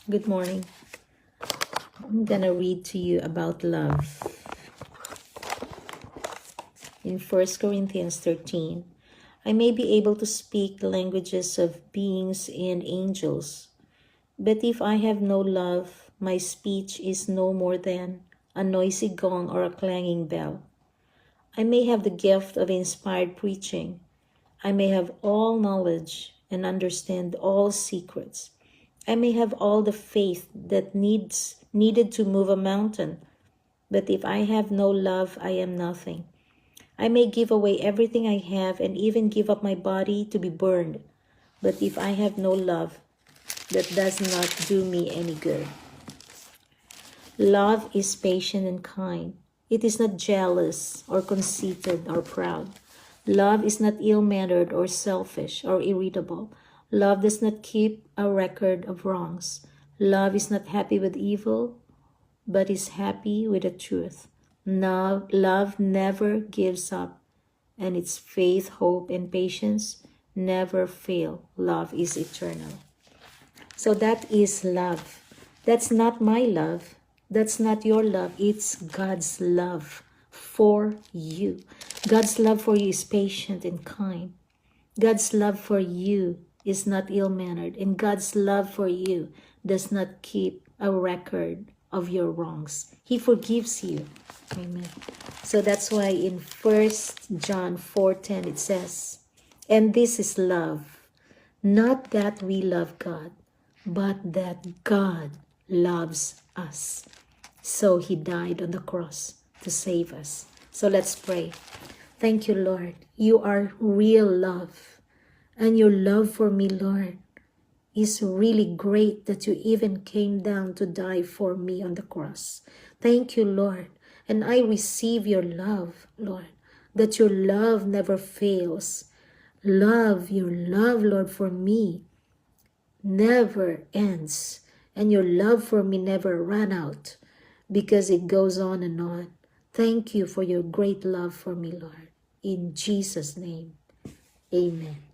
Good morning. I'm gonna read to you about love. In 1 Corinthians 13, I may be able to speak the languages of beings and angels, but if I have no love, my speech is no more than a noisy gong or a clanging bell. I may have the gift of inspired preaching. I may have all knowledge and understand all secrets. I may have all the faith that needed to move a mountain, but if I have no love, I am nothing. I may give away everything I have and even give up my body to be burned, but if I have no love, that does not do me any good. Love is patient and kind. It is not jealous or conceited or proud. Love is not ill-mannered or selfish or irritable. Love does not keep a record of wrongs. Love is not happy with evil, but is happy with the truth. Love never gives up, and its faith, hope, and patience never fail. Love is eternal. So that is love. That's not my love. That's not your love. It's God's love for you. God's love for you is patient and kind. God's love for you is not ill-mannered, and God's love for you does not keep a record of your wrongs. He forgives you. Amen. So that's why in 1 John 4:10 it says, and this is love, not that we love God, but that God loves us. So he died on the cross to save us. So let's pray. Thank you, Lord. You are real love. And your love for me, Lord, is really great that you even came down to die for me on the cross. Thank you, Lord. And I receive your love, Lord, that your love never fails. Your love, Lord, for me never ends. And your love for me never ran out because it goes on and on. Thank you for your great love for me, Lord. In Jesus' name, amen.